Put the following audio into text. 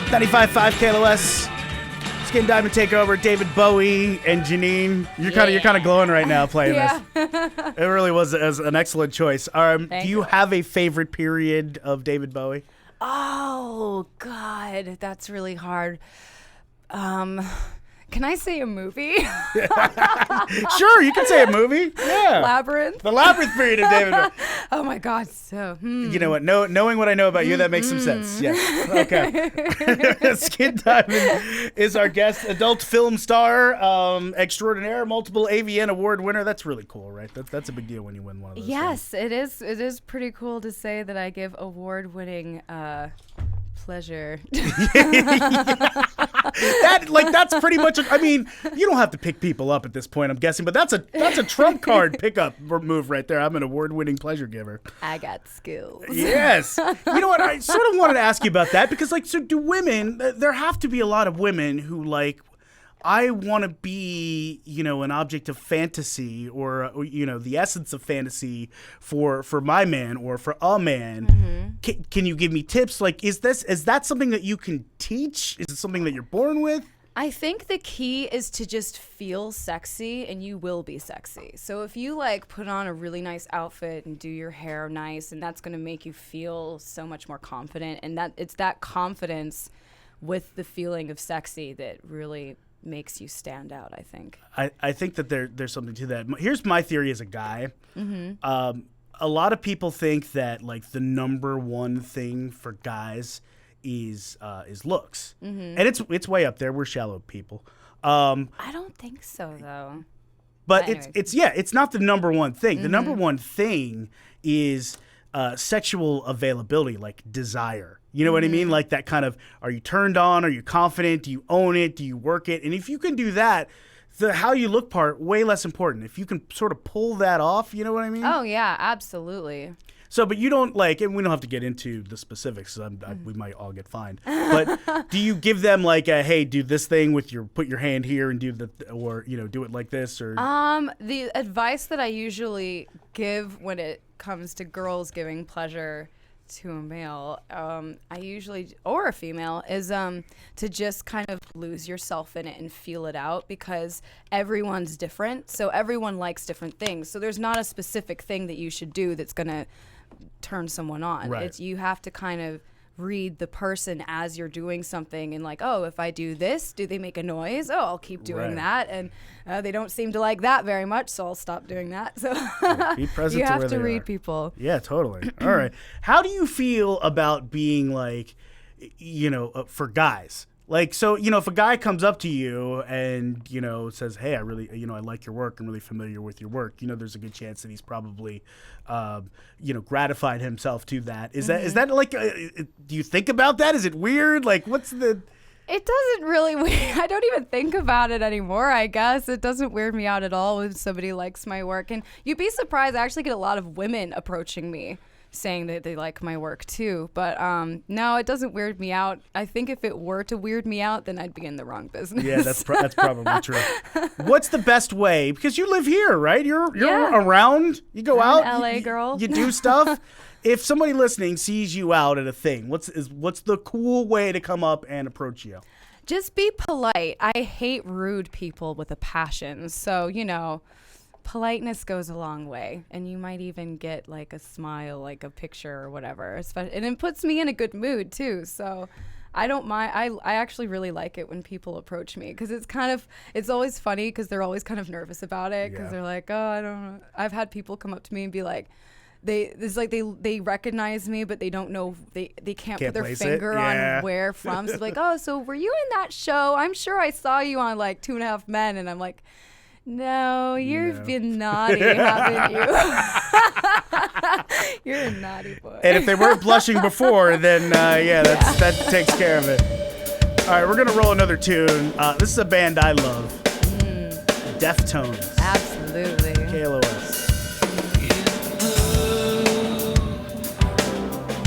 95.5 KLOS. Skin Diamond Takeover, David Bowie and Janine. You're kind of glowing right now playing this. It really was an excellent choice. Do you have a favorite period of David Bowie? Oh God, that's really hard. Can I say a movie? Sure, you can say a movie. Yeah. Labyrinth. The Labyrinth period of David Bowie. Oh my God. So. You know what? Knowing what I know about you, that makes some sense. Yeah. Okay. Skin Diamond is our guest, adult film star extraordinaire, multiple AVN award winner. That's really cool, right? That's a big deal when you win one of those. Yes, things. it is. It is pretty cool to say that I give award-winning pleasure. That's pretty much. I mean, you don't have to pick people up at this point, I'm guessing, but that's a trump card pickup move right there. I'm an award-winning pleasure giver. I got skills. Yes. You know what? I sort of wanted to ask you about that because, so do women? There have to be a lot of women who I want to be, an object of fantasy or the essence of fantasy for my man or for a man. Mm-hmm. Can you give me tips? Is that something that you can teach? Is it something that you're born with? I think the key is to just feel sexy, and you will be sexy. So if you put on a really nice outfit and do your hair nice, and that's going to make you feel so much more confident, and that it's that confidence with the feeling of sexy that really makes you stand out, I think. I think that there's something to that. Here's my theory as a guy. Mm-hmm. A lot of people think that the number one thing for guys is looks, mm-hmm. and it's way up there. We're shallow people. I don't think so though. But it's not the number one thing. Mm-hmm. The number one thing is sexual availability, desire. You know what I mean? That kind of, are you turned on? Are you confident? Do you own it? Do you work it? And if you can do that, the how you look part, way less important. If you can sort of pull that off, you know what I mean? Oh, yeah, absolutely. So, but you don't and we don't have to get into the specifics. We might all get fined. But do you give them hey, do this thing with put your hand here and do do it like this or? The advice that I usually give when it comes to girls giving pleasure to a male, or a female, is to just kind of lose yourself in it and feel it out, because everyone's different. So everyone likes different things. So there's not a specific thing that you should do that's going to turn someone on. Right. You have to kind of read the person as you're doing something and if I do this, do they make a noise? Oh, I'll keep doing that. And they don't seem to like that very much, so I'll stop doing that. So be present. You to have where to they read are. people. Yeah, totally. All right. How do you feel about being for guys? If a guy comes up to you and, says, hey, I really, I like your work. I'm really familiar with your work. There's a good chance that he's probably, gratified himself to that. Is that do you think about that? Is it weird? What's the... It doesn't really, I don't even think about it anymore, I guess. It doesn't weird me out at all when somebody likes my work. And you'd be surprised, I actually get a lot of women approaching me saying that they like my work too. But no, it doesn't weird me out. I think if it were to weird me out, then I'd be in the wrong business. Yeah, that's probably true. What's the best way? Because you live here, right? You're around. You go out. I'm an LA girl. You do stuff. If somebody listening sees you out at a thing, what's the cool way to come up and approach you? Just be polite. I hate rude people with a passion. So, politeness goes a long way, and you might even get a smile, a picture or whatever. And it puts me in a good mood too. So I don't mind. I actually really like it when people approach me, because it's always funny because they're always kind of nervous about it, because they're like, oh, I don't know. I've had people come up to me and be like, they recognize me, but they don't know, they can't put their finger on where from. So oh, so were you in that show? I'm sure I saw you on 2.5 Men, and I'm like, no, you've been naughty, haven't you? You're a naughty boy. And if they weren't blushing before, then that takes care of it. All right, we're gonna roll another tune. This is a band I love, Deftones. Absolutely.